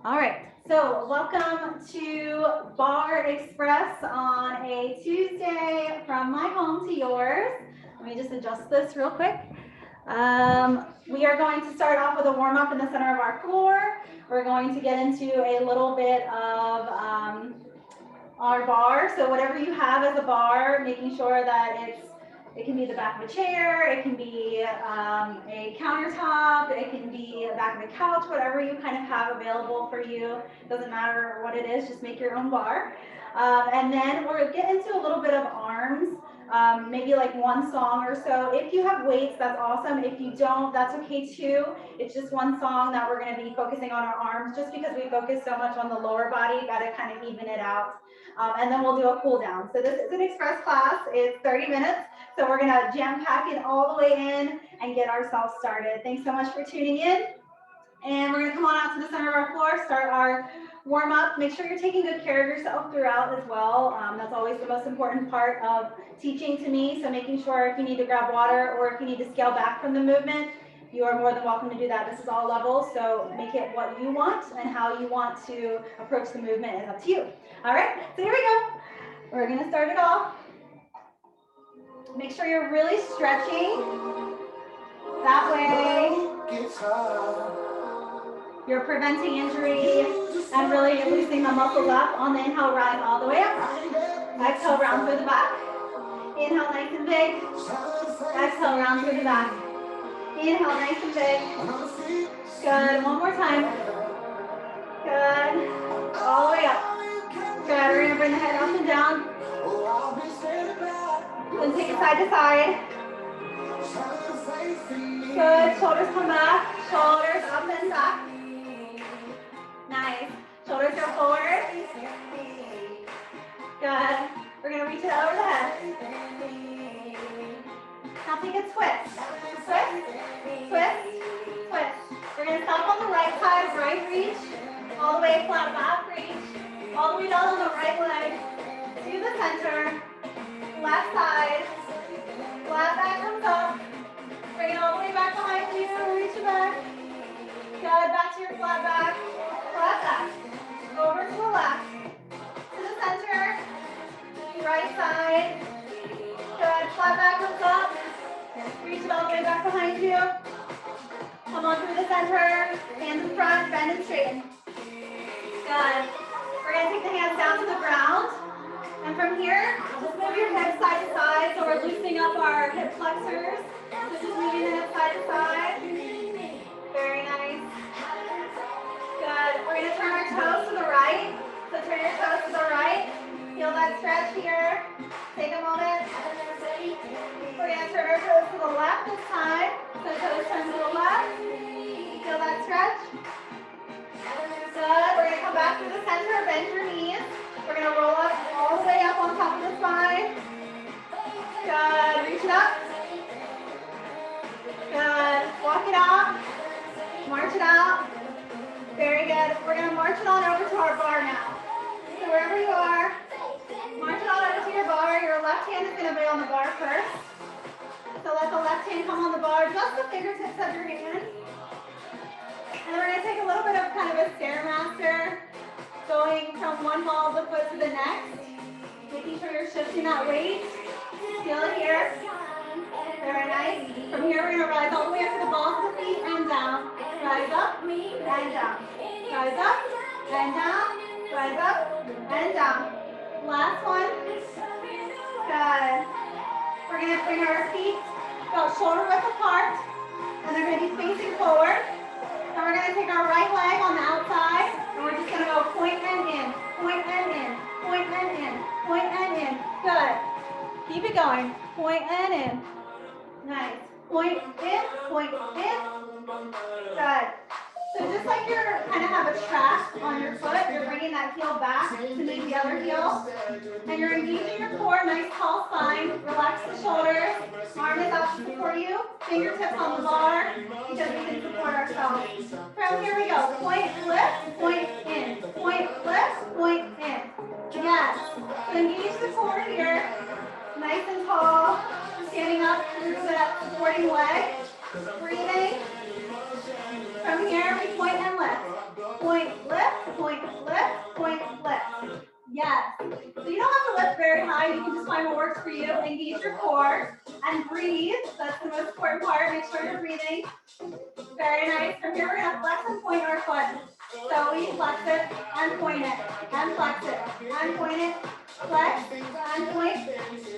All right, so welcome to Bar Express on a Tuesday from my home to yours. Let me just adjust this real quick. We are going to start off with a warm up in the center of our floor. We're going to get into a little bit of our bar. So whatever you have as a bar, making sure that it can be the back of a chair, it can be a countertop, it can be the back of a couch, whatever you kind of have available for you. Doesn't matter what it is, just make your own bar. And then we'll get into a little bit of arms, maybe like one song or so. If you have weights, that's awesome. If you don't, that's okay too. It's just one song that we're going to be focusing on our arms, just because we focus so much on the lower body, got to kind of even it out. And then we'll do a cool down. So this is an express class. It's 30 minutes. So we're going to jam pack it all the way in and get ourselves started. Thanks so much for tuning in. And we're going to come on out to the center of our floor, start our warm up. Make sure you're taking good care of yourself throughout as well. That's always the most important part of teaching to me. So making sure if you need to grab water or if you need to scale back from the movement, you are more than welcome to do that. This is all levels, so make it what you want, and how you want to approach the movement is up to you. All right, so here we go. We're going to start it off. Make sure you're really stretching. That way, you're preventing injury and really loosening the muscles up. On the inhale, rise all the way up. Exhale, round through the back. Inhale, nice and big. Exhale, round through the back. Inhale, nice and big. Good. One more time. Good. All the way up. Good. We're going to bring the head up and down. Then take it side to side. Good. Shoulders come back. Shoulders up and back. Nice. Shoulders go forward. Good. We're going to reach it over the head. Now take a twist. Twist, twist, twist. We're going to stop on the right side, right reach. All the way flat back reach. All the way down on the right leg. To the center. Left side. Flat back comes up. Bring it all the way back behind you. Reach it back. Good. Back to your flat back. Flat back. Over to the left. To the center. Right side. Good. Flat back comes up. Reach it all the way back behind you. Come on through the center. Hands in front. Bend and straighten. Good. We're going to take the hands down to the ground. And from here, just move your hips side to side. So we're loosening up our hip flexors. So just moving the hips side to side. Very nice. Good. We're going to turn our toes to the right. So turn your toes to the right. Feel that stretch here. Take a moment. We're going to turn our toes to the left this time. So toes turn to the left. Feel that stretch. Good. We're going to come back through the center. Bend your knees. We're going to roll up all the way up on top of the spine. Good. Reach it up. Good. Walk it out. March it out. Very good. We're going to march it on over to our bar now. So wherever you are, march it on over to your bar. Your left hand is going to be on the bar first. So let the left hand come on the bar, just the fingertips of your hand. And then we're going to take a little bit of kind of a Stairmaster, going from one ball of the foot to the next. Making sure you're shifting that weight. Feel it here. Very nice. From here, we're going to rise all the way up to the balls of the feet and down. Rise up and down. Rise up and down. Rise up and down. Last one. Good. We're going to bring our feet about shoulder width apart. And they're going to be facing forward. And we're going to take our right leg on the outside. And we're just going to go point and in. Point and in. Point and in. Point and in. Good. Keep it going. Point and in. Nice. Point in. Point in. Good. So just like you're kind of have a track on your foot, you're bringing that heel back to meet the other heel. And you're engaging your core, nice tall spine. Relax the shoulders. Arm is out to support you. Fingertips on the bar because we can support ourselves. From here we go. Point, lift, point in. Point, lift, point in. Yes. So engage the core here. Nice and tall. Standing up through that supporting leg. Breathing. From here, we point and lift. Point, lift, point, lift, point, lift. Yes. So you don't have to lift very high. You can just find what works for you. Engage your core and breathe. That's the most important part. Make sure you're breathing. Very nice. From here, we're going to flex and point our foot. So we flex it and point it, and flex it, and point it, flex, and point.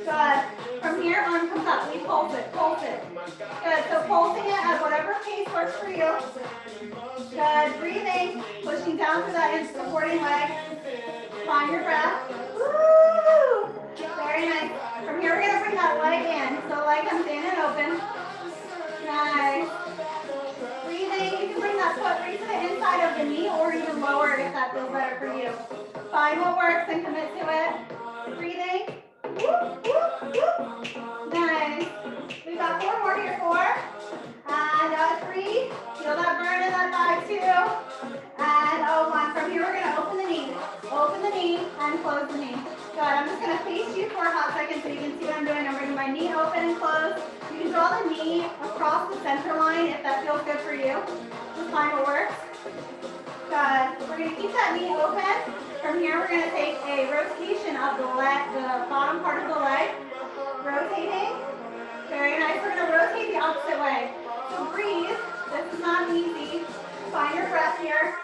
Good. From here on comes up. We pulse it, pulse it. Good. So pulsing it at whatever pace works for you. Good. Breathing, pushing down to that supporting leg. Find your breath. Woo! Very nice. From here, we're going to bring that leg in. So leg comes in and open. Nice. Breathing, you can bring that foot right to the inside of the knee or even lower if that feels better for you. Find what works and commit to it. Breathing. Whoop, whoop, whoop. Nice. We've got 4 more here. 4. And 3. Feel that burn in that thigh too. And 1. From here, we're going to open the knee. Open the knee and close the knee. Good. I'm just going to face you for a hot second so you can see what I'm doing. I'm bringing my knee open and close. You can draw the knee across the center line if that feels good for you. Just find what works. Good. We're going to keep that knee open. From here, we're going to take a rotation of the leg, the bottom part of the leg. Rotating. Very nice. We're going to rotate the opposite way. So breathe. This is not easy. Find your breath here.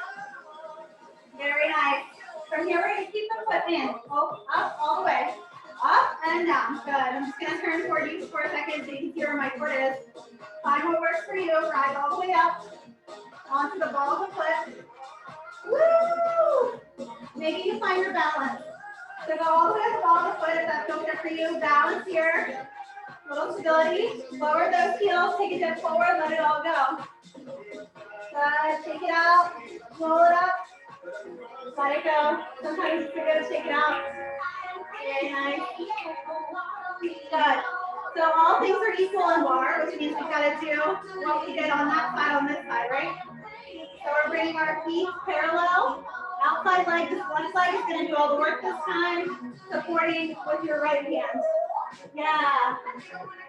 Very nice. From here, we're going to keep the foot in. Up all the way. Up and down. Good. I'm just going to turn toward you for a second so you can see where my foot is. Find what works for you. Rise all the way up onto the ball of the foot. Woo! Maybe you find your balance. So go all the way to the ball of the foot if that feels good for you. Balance here. A little stability. Lower those heels. Take a dip forward. Let it all go. Good. Shake it out. Roll it up. Let it go. Sometimes it's good to shake it out. Very nice. Good. So all things are equal in bar, which means we've got to do what we did on that side on this side, right? So we're bringing our feet parallel. Outside leg, this left leg is going to do all the work this time, supporting with your right hand. Yeah,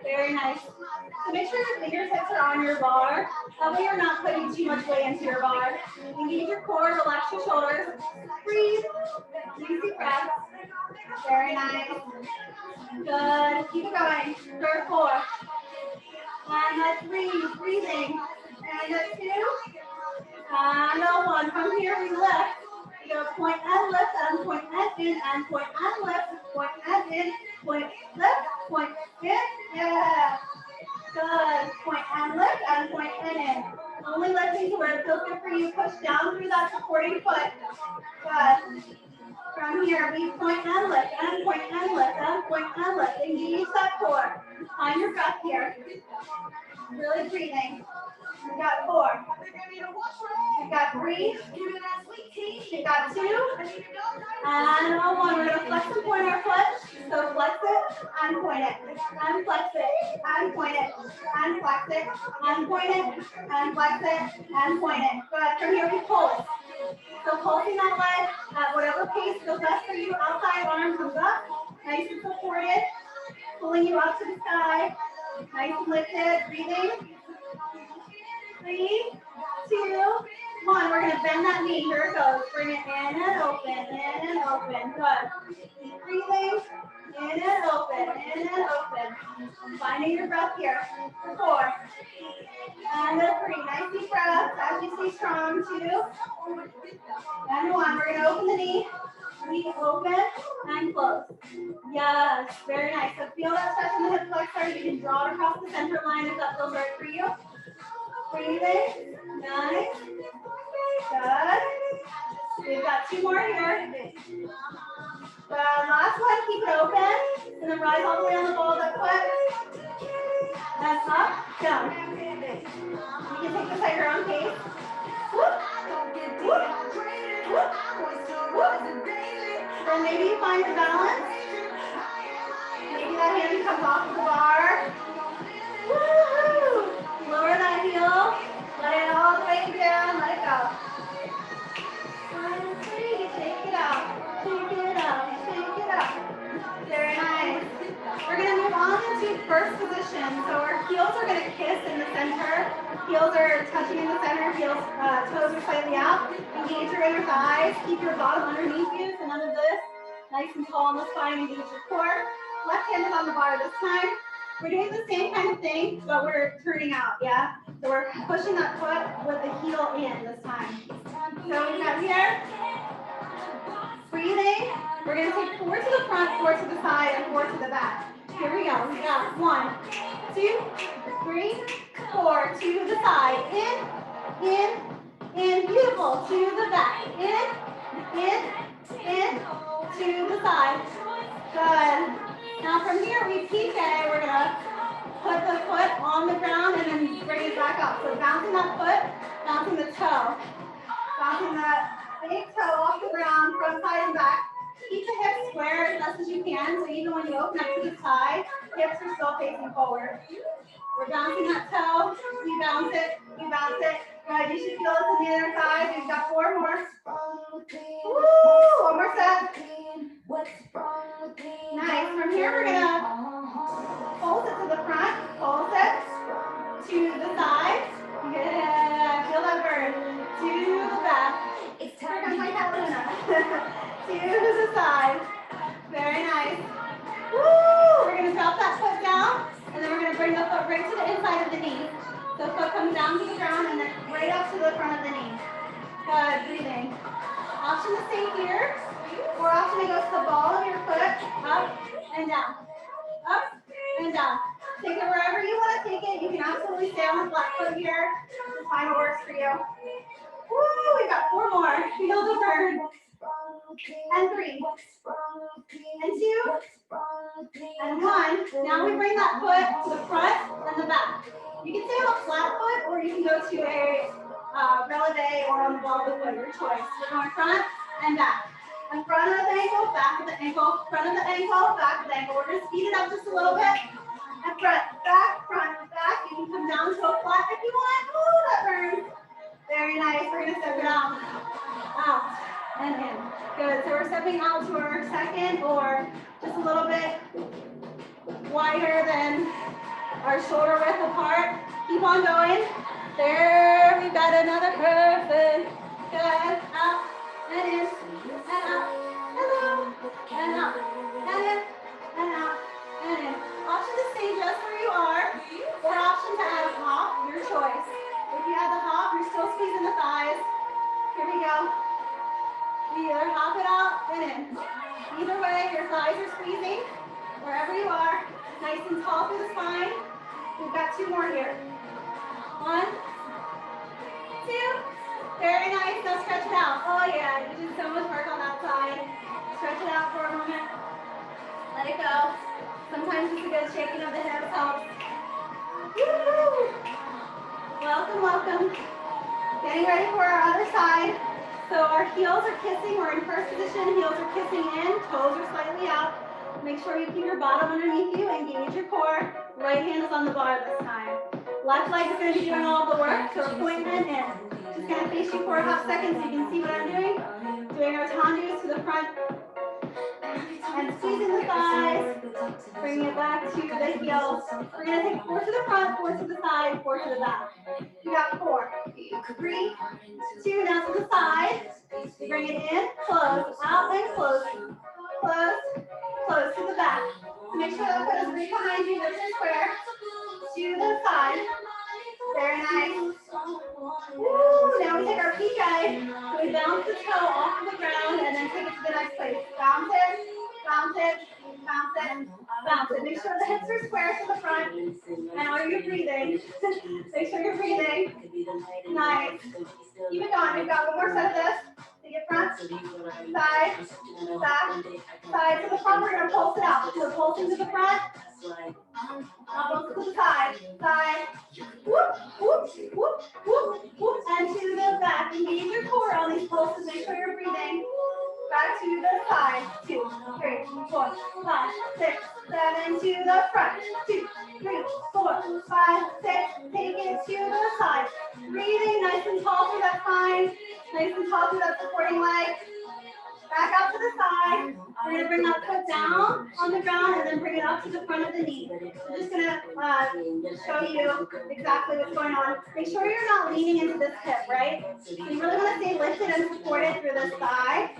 very nice. So make sure your fingertips are on your bar. That way you're not putting too much weight into your bar. Engage your core, relax your shoulders. Breathe. Easy breath. Very nice. Good. Keep it going. Third, 4. And 3. Breathing. And 2. And 1. From here we lift. We go point and lift, and point and in, and point and lift, point and in, point, lift, point, in. Yeah. Good. Point and lift, and point and in. Only lifting to where it feels good for you. Push down through that supporting foot. Good. From here, we point and lift, and point and lift, and point and lift. Engage that core. Find your breath here. Really breathing. We've got 4. We've got 3. We've got 2. And 1. We're going to flex and point our foot. So flex it and point it. And flex it and point it. And flex it and point it. And flex it and point it. Good. From here we pulse. So pulsing that leg at whatever pace feels best for you. Outside arm comes up. Nice and supported. Pulling you up to the sky. Nice and lifted. Breathing. 3, 2, 1. We're going to bend that knee. Here it goes. Bring it in and open, in and open. Good. Keep breathing. In and open, in and open. Finding your breath here. 4. And 3. Nice deep breath as you stay strong. 2. And 1. We're going to open the knee. We open and close. Yes, very nice. So feel that stretch in the hip flexor. You can draw it across the center line if that feels right for you. Breathing. Nice. Good. We've got 2 more here. The last one, keep it open. And then rise all the way on the ball of that foot. And up, down. You can take this at your own pace. Whoop. Whoop. Whoop. Whoop. Then maybe you find your balance. Maybe that hand comes off the bar. Woo-hoo. Lower that heel. Let it all the way down. Let it go. 1, 3. Take it out. Take it out. Take it out. Very nice. We're going to move on into first position. So our heels are going to kiss in the center. Heels are touching in the center. Heels, toes are slightly out. Engage your inner thighs. Keep your bottom underneath you, so none of this. Nice and tall on the spine, engage your core. Left hand is on the bar this time. We're doing the same kind of thing, but we're turning out, yeah? So we're pushing that foot with the heel in this time. So we got here, breathing. We're gonna take 4 to the front, 4 to the side, and 4 to the back. Here we go. We got 1, 2, 3, 4. To the side. In. Beautiful. To the back. In. To the side. Good. Now from here we PK. We're gonna put the foot on the ground and then bring it back up. So bouncing that foot, bouncing the toe. Bouncing that big toe off the ground, front, side, and back. Keep the hips square as best as you can, so even when you open up to the side, hips are still facing forward. We're bouncing that toe, you bounce it, you bounce it. Good, you should feel this in the other side. We've got 4 more. Woo! 1 more set. Nice. From here, we're gonna pulse it to the front, pulse it to the side. Yeah, feel that burn. To the back. Here comes my cat Luna. To the side. Very nice. Woo! We're going to drop that foot down, and then we're going to bring the foot right to the inside of the knee. The foot comes down to the ground, and then right up to the front of the knee. Good, breathing. Option to stay here, or option to go to the ball of your foot, up and down. Up and down. Take it wherever you want to take it. You can absolutely stay on the flat foot here. Just find what works for you. Woo! We've got 4 more. Feel the burn. And 3. And 2. And 1. Now we bring that foot to the front and the back. You can stay on a flat foot, or you can go to a releve or on the ball of the foot, your choice. We're going front and back. In front of the ankle, back of the ankle, front of the ankle, back of the ankle. We're going to speed it up just a little bit. And front, back. You can come down to a flat if you want. Ooh, that burns. Very nice. We're going to step it out. Out and in. Good. So we're stepping out to our second, or just a little bit wider than our shoulder width apart. Keep on going. There, we've got another perfect. Good. Out and in. And out. And out. And out. And in. And out. And in. Option to stay just where you are, or option to add a hop, your choice. If you add the hop, you're still squeezing the thighs. Here we go. You either hop it out and in. Either way, your thighs are squeezing wherever you are. Nice and tall through the spine. We've got 2 more here. 1, 2. Very nice. Now stretch it out. Oh yeah, you did so much work on that side. Stretch it out for a moment. Let it go. Sometimes just a good shaking of the hips helps. Woo! Welcome, welcome. Getting ready for our other side. So our heels are kissing. We're in first position. Heels are kissing in. Toes are slightly out. Make sure you keep your bottom underneath you. Engage your core. Right hand is on the bar this time. Left leg is going to be doing all the work. So appointment in. Just going to face you for a half second so you can see what I'm doing. Doing our tandus to the front. And squeezing the thighs. Bringing it back to the heels. We're going to take 4 to the front, 4 to the side, 4 to the back. You got 4, 3, 2, now to the side. Bring it in, close, out and close. Close, close to the back. Make sure that foot is right behind you, lift and square. To the side. Very nice. Woo, now we take our PK. So we bounce the toe off of the ground and then take it to the next place. Bounce it, bounce it, bounce it, bounce it. Make sure the hips are square to the front. And are you breathing? Make sure you're breathing. Nice. Keep it going. We've got 1 more set of this. Take it front, side, back, side to the front. We're going to pulse it out. So pulsing to the front. Pulse to the side, side. Whoop, whoop, whoop, whoop, whoop. And to the back. Engage your core on these pulses. Make sure you're breathing. Back to the side. 2, 3, 4, 5, 6, 7. To the front. 2, 3, 4, 5, 6. Take it to the side. Breathing nice and tall through that spine. Nice and tall through that supporting leg. Back out to the side. We're going to bring that foot down on the ground and then bring it up to the front of the knee. I'm just going to show you exactly what's going on. Make sure you're not leaning into this hip, right? So you really want to stay lifted and supported through this thigh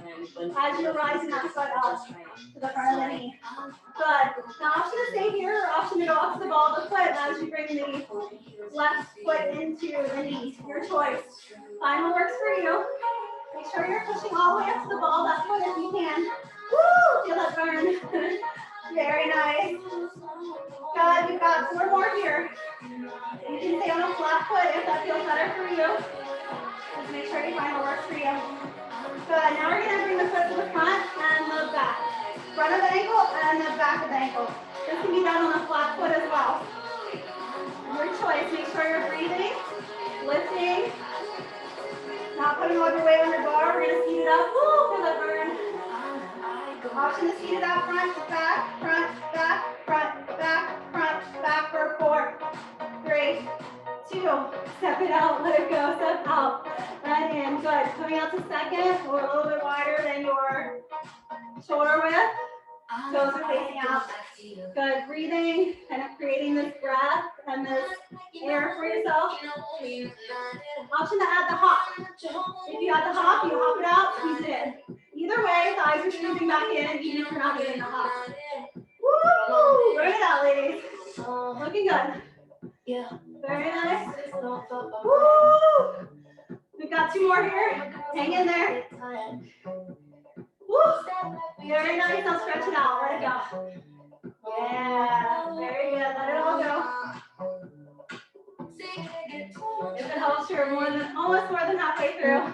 as you're rising that foot up to the front of the knee. Good. Now option to stay here or option to go up to the ball of the foot as you bring the left foot into the knee. Your choice. Find what works for you. Make sure you're pushing all the way up to the ball of that foot if you can. Woo! Feel that burn. Very nice. Good. We've got 4 more here. You can stay on a flat foot if that feels better for you. Just make sure you find what works for you. Good. Now we're going to bring the foot to the front and the back. Front of the ankle and the back of the ankle. This can be done on a flat foot as well. Your choice. Make sure you're breathing, lifting, not putting all your weight on your bar. We're going to speed it up. Woo, feel that burn. Option to speed it up. Front, back, front, back, front, back, front, back for 4, 3, 2. Step it out. Let it go. Step out. And in. Good. Coming out to second or a little bit wider than your shoulder width. Toes are facing out. Good. Breathing, kind of creating this breath and this air for yourself. Option to add the hop. If you add the hop, you hop it out, squeeze it in. Either way, thighs are squeezing back in, even if you're not getting the hop. Woo! Bring it out, ladies. Looking good. Very nice. Woo! We've got 2 more here. Hang in there. Woo! Very nice. Now stretch it out. Let it go. Yeah. Very good. Let it all go. If it helps, you're almost more than halfway through.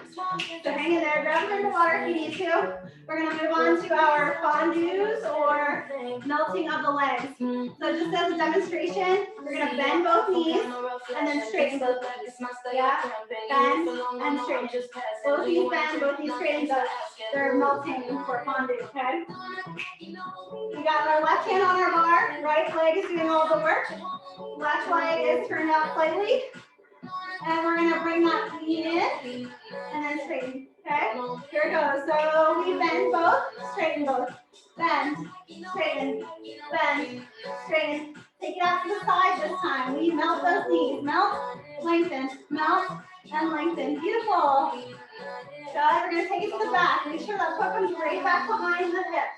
So hang in there. Grab a drink of water if you need to. We're going to move on to our fondues or melting of the legs. So just as a demonstration, we're going to bend both knees and then straighten both knees. Yeah? Bend and straighten. Both knees bend, both knees straighten, but they're melting for fondue, okay? We got our left hand on our bar. Right leg is doing all the work. Left leg is turned out slightly. And we're going to bring that knee in and then straighten. Okay? Here it goes. So we bend both, straighten both. Bend, straighten, bend, straighten. Take it out to the side this time. We melt those knees. Melt, lengthen, melt, and lengthen. Beautiful. Good. We're going to take it to the back. Make sure that foot comes right back behind the hip.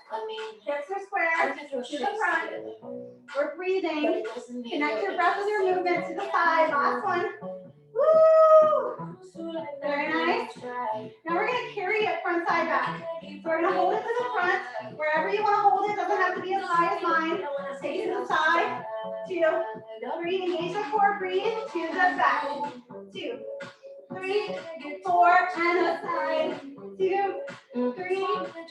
Hips are square to the front. We're breathing. Connect your breath with your movement to the side. Last one. Woo! Very nice. Now we're going to carry it front side back. So we're going to hold it to the front. Wherever you want to hold it, doesn't have to be as high as mine. Take it to the side. 2, 3, engage the core, breathe. 2, step back. 2, 3, 4, and a side. 2, 3,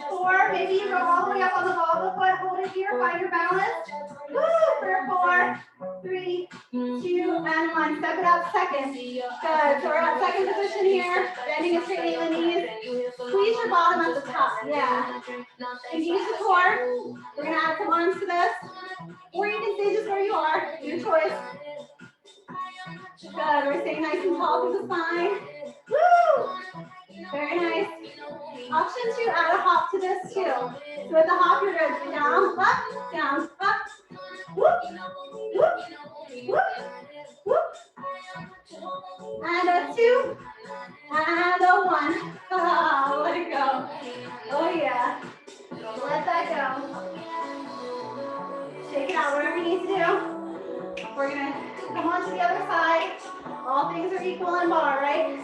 4. Maybe you go all the way up on the ball of the foot. Hold it here. Find your balance. Woo! For 4, 3, 2, and 1. Step it out second. Good. So we're at second position here. Bending and straightening the knees. Squeeze your bottom at the top. Yeah. Engage the core. We're going to add some arms to this. Or you can stay just where you are. Your choice. Good. We're staying nice and tall to the spine. Woo! Very nice. Option to add a hop to this too. So with the hop, you're good. Down, up, down, up. Whoop, whoop, whoop, whoop. And a 2, and a 1. Oh, let it go. Oh yeah. Let that go. Shake it out whatever you need to do. We're gonna come on to the other side. All things are equal in bar, right?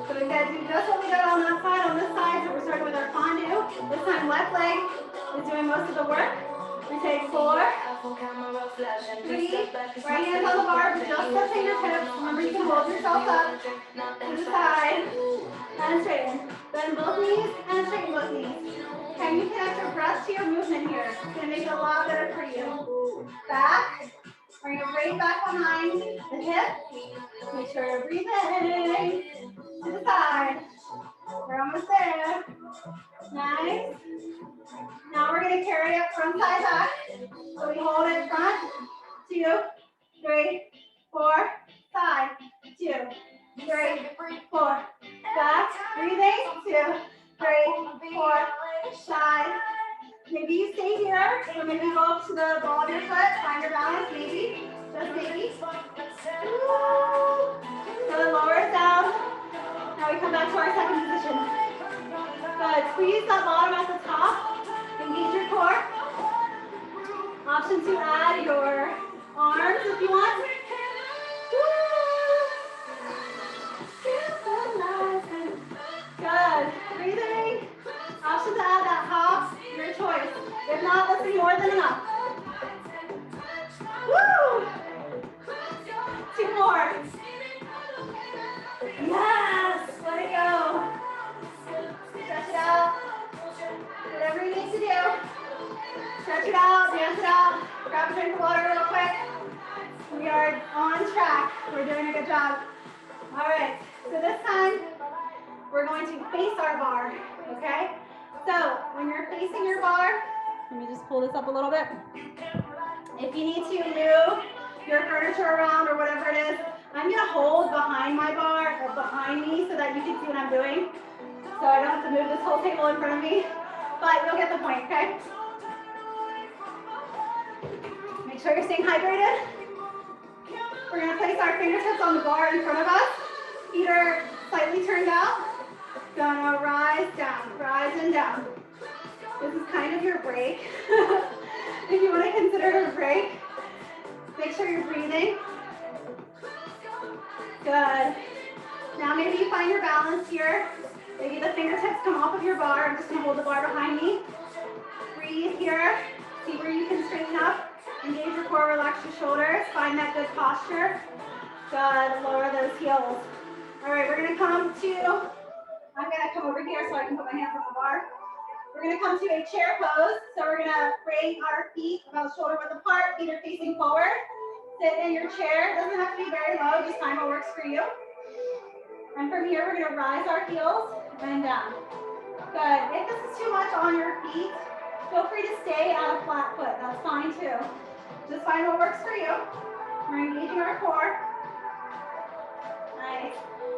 So we gotta do just what we did on that side, on this side. So we're starting with our fondue. This time left leg is doing most of the work. We take 4, 3, right hand on the bar, but just the fingertips. Remember you can hold yourself up to the side and straighten. Bend both knees and straighten both knees. Can you connect your breath to your movement here? It's gonna make it a lot better for you. Back. Bring it right back behind the hip. Make sure you're breathing to the side. We're almost there. Nice. Now we're going to carry it front side back. So we hold it front, 2, 3, 4, side, 2, 3, 4. Back, breathing, 2, 3, 4, So maybe go up to the ball of your foot, find your balance, maybe, just maybe. Woo. Good, lower it down. Now we come back to our second position. Good, squeeze that bottom at the top. Engage your core. Option to add your arms if you want. Good. Breathing. Option to add that hop, your choice. If not, this is more than enough. Woo! 2 more. Yes! Let it go. Stretch it out. Whatever you need to do. Stretch it out, dance it out. Grab a drink of water real quick. We are on track. We're doing a good job. All right, so this time, we're going to face our bar, okay? So, when you're facing your bar, let me just pull this up a little bit. If you need to move your furniture around or whatever it is, I'm gonna hold behind my bar, or behind me, so that you can see what I'm doing. So I don't have to move this whole table in front of me, but you'll get the point, okay? Make sure you're staying hydrated. We're gonna place our fingertips on the bar in front of us. Feet are slightly turned out. Gonna rise and down. This is kind of your break. If you want to consider it a break, make sure you're breathing. Good. Now maybe you find your balance here. Maybe the fingertips come off of your bar. I'm just gonna hold the bar behind me. Breathe here. See where you can straighten up. Engage your core, relax your shoulders. Find that good posture. Good, lower those heels. All right, we're gonna come to, I'm gonna come over here so I can put my hands on the bar. We're gonna come to a chair pose. So we're gonna bring our feet about shoulder width apart, feet are facing forward. Sit in your chair. It doesn't have to be very low, just find what works for you. And from here, we're gonna rise our heels and down. Good, if this is too much on your feet, feel free to stay at a flat foot, that's fine too. Just find what works for you. We're engaging our core. Nice.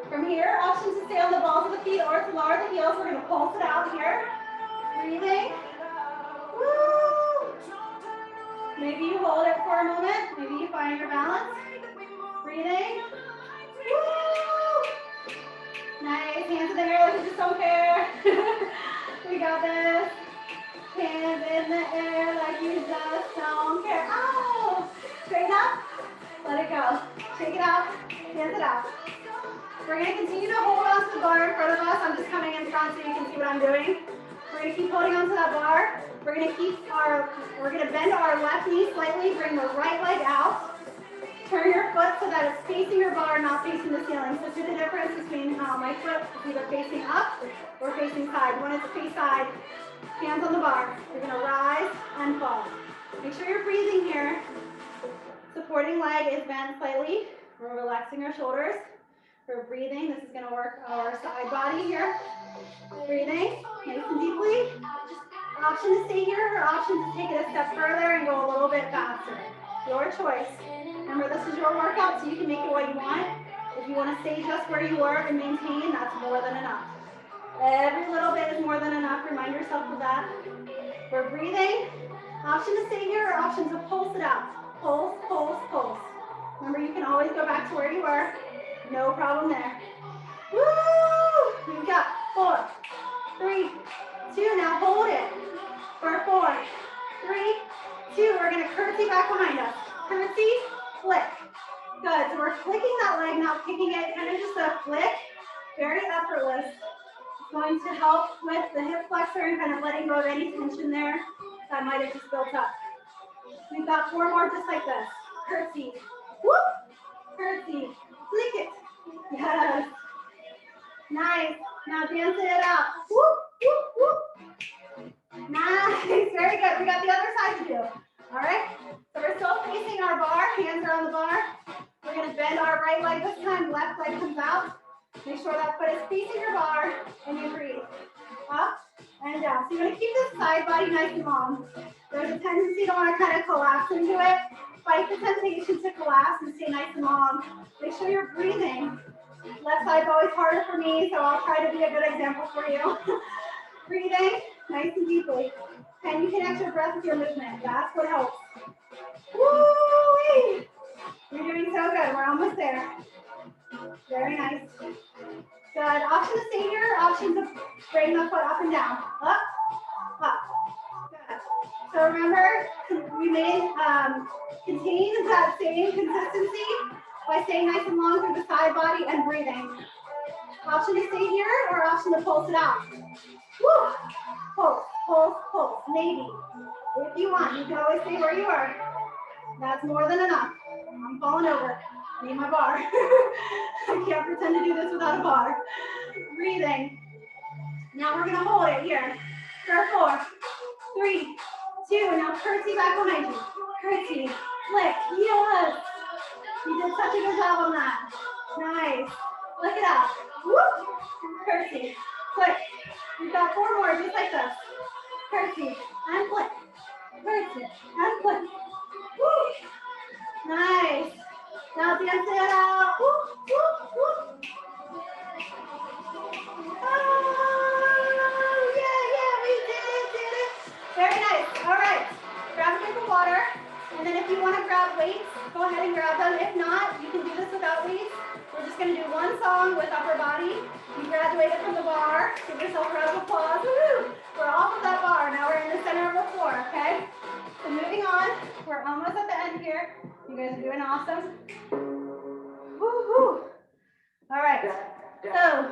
From here, option to stay on the balls of the feet or to lower the heels. We're gonna pulse it out here. Breathing. Woo! Maybe you hold it for a moment. Maybe you find your balance. Breathing. Woo! Nice. Hands in the air like you just don't care. We got this. Hands in the air like you just don't care. Oh! Straighten up. Let it go. Shake it out. Dance it out. We're going to continue to hold on to the bar in front of us. I'm just coming in front so you can see what I'm doing. We're going to keep holding on to that bar. We're going to bend our left knee slightly, bring the right leg out. Turn your foot so that it's facing your bar, not facing the ceiling. So see the difference between how my foot is either facing up or facing side. When it's face side, hands on the bar. You're going to rise and fall. Make sure you're breathing here. Supporting leg is bent slightly. We're relaxing our shoulders. We're breathing. This is going to work our side body here. Breathing nice and deeply. Option to stay here or option to take it a step further and go a little bit faster. Your choice. Remember, this is your workout, so you can make it what you want. If you want to stay just where you are and maintain, that's more than enough. Every little bit is more than enough. Remind yourself of that. We're breathing. Option to stay here or option to pulse it out. Pulse, pulse, pulse. Remember, you can always go back to where you were. No problem there. Woo! We've got 4, 3, 2. Now hold it for 4, 3, 2. We're going to curtsy back behind us. Curtsy, flick. Good. So we're flicking that leg, not kicking it. Kind of just a flick. Very effortless. It's going to help with the hip flexor and kind of letting go of any tension there that might have just built up. We've got 4 more just like this. Curtsy. Whoop. Curtsy. Flick it. Yes. Nice. Now dance it out. Whoop, whoop, whoop. Nice. Very good. We got the other side to do. All right. So we're still facing our bar. Hands are on the bar. We're going to bend our right leg this time. Left leg comes out. Make sure that foot is facing your bar and you breathe. Up and down. So you're going to keep this side body nice and long. There's a tendency to want to kind of collapse into it. Fight the temptation to collapse and stay nice and long. Make sure you're breathing. Left side's always harder for me, so I'll try to be a good example for you. Breathing nice and deeply. Can you connect your breath with your movement? That's what helps. Woo-wee! You're doing so good. We're almost there. Very nice. Good. Option to stay here. Option to bring the foot up and down. Up, up. Good. So remember, we may contain that same consistency by staying nice and long through the side body and breathing. Option to stay here or option to pulse it out. Woo! Pulse, pulse, pulse. Maybe. If you want, you can always stay where you are. That's more than enough. I'm falling over. I need my bar. I can't pretend to do this without a bar. Breathing. Now we're gonna hold it here. For 4, 3, 2. Now curtsy back behind you. Curtsy. Flick. Yes. You did such a good job on that. Nice. Lick it out. Whoop. Curtsy. Flick. We've got 4 more just like this. Curtsy. And flick. Curtsy. And flick. Woo. Nice. Now dance it out. Whoop, whoop, whoop. Oh, yeah, we did it. Very nice. All right. Grab a drink of water. And then if you want to grab weights, go ahead and grab them. If not, you can do this without weights. We're just going to do one song with upper body. You graduated from the bar. Give yourself a round of applause. Woo-hoo. We're off of that bar. Now we're in the center of the floor, okay? So moving on. We're almost at the end here. You guys are doing awesome. Woo-hoo. All right. So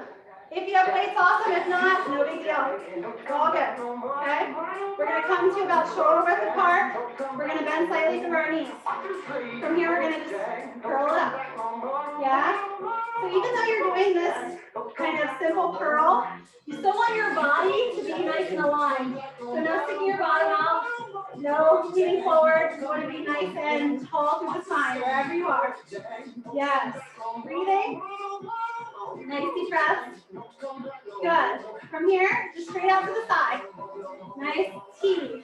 if you have weights, awesome. If not, no big deal. It's all good. Okay? We're going to come to about shoulder width apart. We're going to bend slightly through our knees. From here, we're going to just curl it up. Yeah? So even though you're doing this kind of simple curl, you still want your body to be nice and aligned. So no sticking your bottom out. No leaning forward. You want to be nice and tall through the spine, wherever you are. Yes. Breathing. Nice deep breaths. Good. From here, just straight out to the side. Nice T.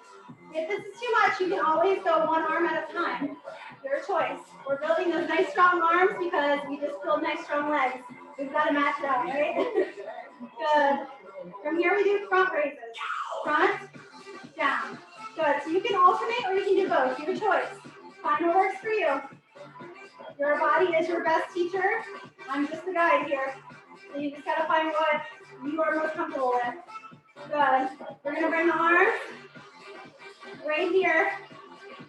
If this is too much, you can always go one arm at a time. Your choice. We're building those nice strong arms because we just build nice strong legs. We've got to match it up, right? Good. From here, we do front raises. Front, down. Good. So you can alternate or you can do both. Your choice. Find what works for you. Your body is your best teacher. I'm just the guide here. So you just got to find what you are most comfortable with. Good. We're going to bring the arms right here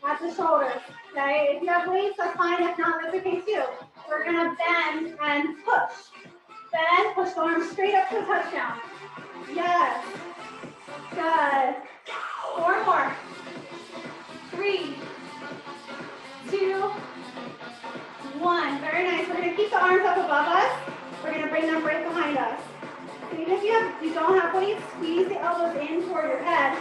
at the shoulders. Okay? If you have weights, that's fine. If not, that's okay too. We're going to bend and push. Bend, push the arms straight up to a touchdown. Yes. Good. 4 more. 3, 2, 1. Very nice. We're going to keep the arms up above us. We're going to bring them right behind us. So even if you don't have weights, squeeze the elbows in toward your head.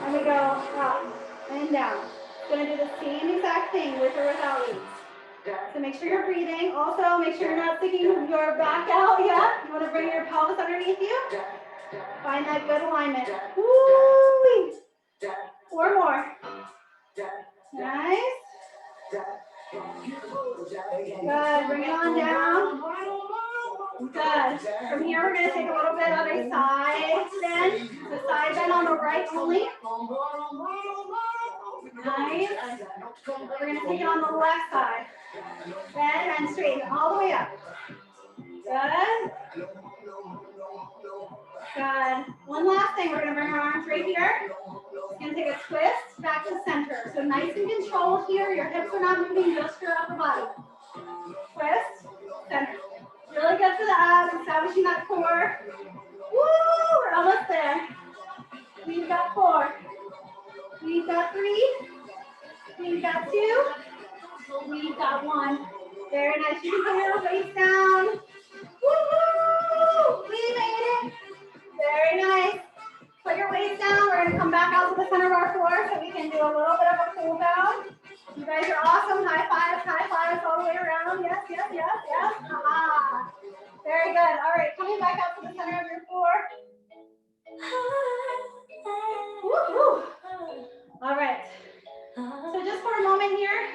And we go up and down. Going to do the same exact thing with or without weights. So make sure you're breathing. Also, make sure you're not sticking your back out yet. You want to bring your pelvis underneath you. Find that good alignment. Woo! 4 more. Nice. Good. Bring it on down. Good. From here, we're going to take a little bit of a side bend. The side bend on the right only. Nice. We're going to take it on the left side. Bend and straighten all the way up. Good. Good. One last thing. We're going to bring our arms right here. It's going to take a twist back to center. So nice and controlled here. Your hips are not moving, just your upper body. Twist, center. Really good for the abs, establishing that core. Woo! We're almost there. We've got 4. We've got 3. We've got 2. We've got 1. Very nice. You can put your weights down. Woo! We made it. Very nice. Put your weights down. We're going to come back out to the center of our floor so we can do a little bit of a cool down. You guys are awesome. High fives all the way around. Yes, yes, yes, yes. Ah, very good. All right, coming back out to the center of your floor. Woo-hoo. All right. So just for a moment here,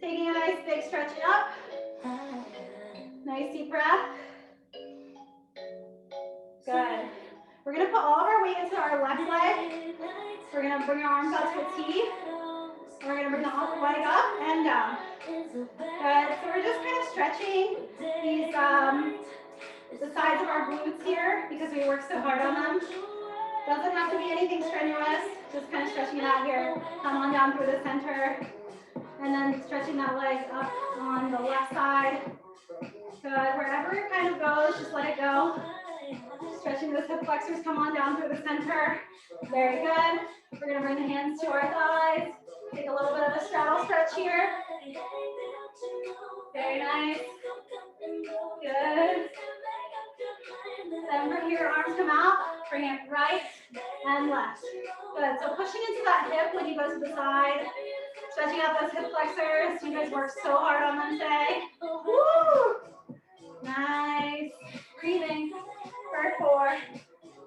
taking a nice big stretch up. Nice deep breath. Good. We're going to put all of our weight into our left leg. We're gonna bring our arms out to a T. We're gonna bring the leg up and down. Good. So we're just kind of stretching these the sides of our glutes here because we work so hard on them. Doesn't have to be anything strenuous. Just kind of stretching it out here. Come on down through the center, and then stretching that leg up on the left side. Good. Wherever it kind of goes, just let it go. Stretching those hip flexors, come on down through the center. Very good. We're going to bring the hands to our thighs. Take a little bit of a straddle stretch here. Very nice. Good. Then from here, arms come out. Bring it right and left. Good. So pushing into that hip when you go to the side. Stretching out those hip flexors. You guys work so hard on them today. Woo! Nice. Breathing. For 4,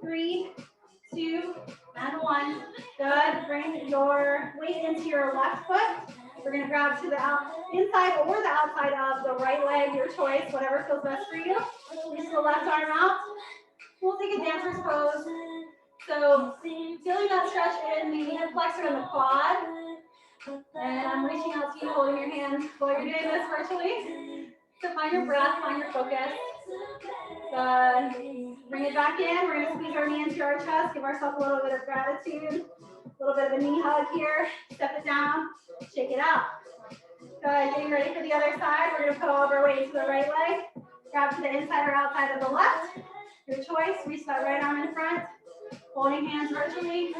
3, 2, and 1. Good. Bring your weight into your left foot. We're going to grab to the inside or the outside of the right leg, your choice, whatever feels best for you. Reach the left arm out. We'll take a dancer's pose. So feeling that stretch in the hip flexor and the quad. And I'm reaching out to you, holding your hands while you're doing this virtually. So find your breath, find your focus. Good. Bring it back in. We're going to squeeze our knee into our chest. Give ourselves a little bit of gratitude. A little bit of a knee hug here. Step it down. Shake it out. Good. Getting ready for the other side. We're going to put all of our weight to the right leg. Grab to the inside or outside of the left. Your choice. Reach that right arm in front. Holding hands virtually.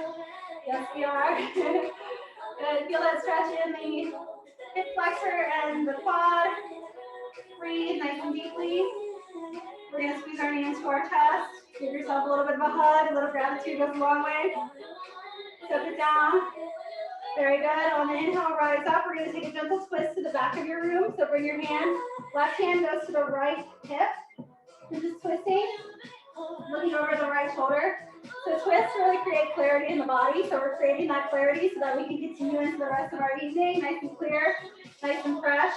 Yes, we are. Good. Feel that stretch in the hip flexor and the quad. Breathe nice and deeply. We're going to squeeze our knee into our chest. Give yourself a little bit of a hug. A little gratitude goes a long way. Step it down. Very good. On the inhale, rise up. We're going to take a gentle twist to the back of your room. So bring your hand. Left hand goes to the right hip. You're just twisting. Looking over the right shoulder. So twists really create clarity in the body. So we're creating that clarity so that we can continue into the rest of our evening. Nice and clear. Nice and fresh.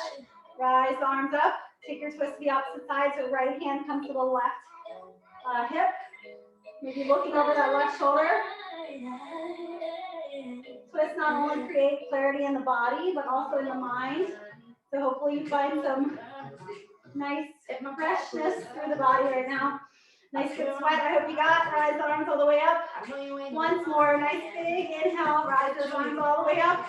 Rise the arms up. Take your twist to the opposite side, so right hand comes to the left hip. Maybe looking over that left shoulder. Twists not only create clarity in the body, but also in the mind. So hopefully you find some nice freshness through the body right now. Nice good sweat, I hope you got. Rise the arms all the way up. Once more, nice big inhale. Rise those arms all the way up.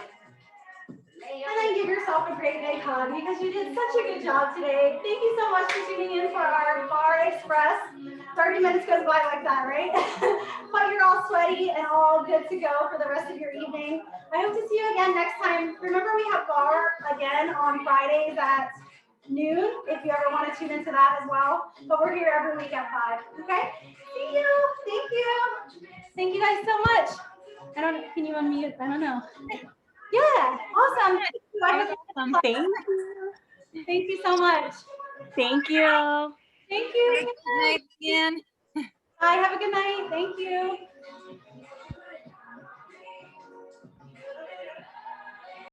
And then give yourself a great big hug because you did such a good job today. Thank you so much for tuning in for our Barre Express. 30 minutes goes by like that, right? But you're all sweaty and all good to go for the rest of your evening. I hope to see you again next time. Remember, we have Barre again on Fridays at noon if you ever want to tune into that as well. But we're here every week at 5. Okay? See you. Thank you. Thank you guys so much. Can you unmute? I don't know. Yeah, awesome. Awesome. Thank you. Thank you so much. Thank you. Thank you. Good night again. Bye. Have a good night. Thank you.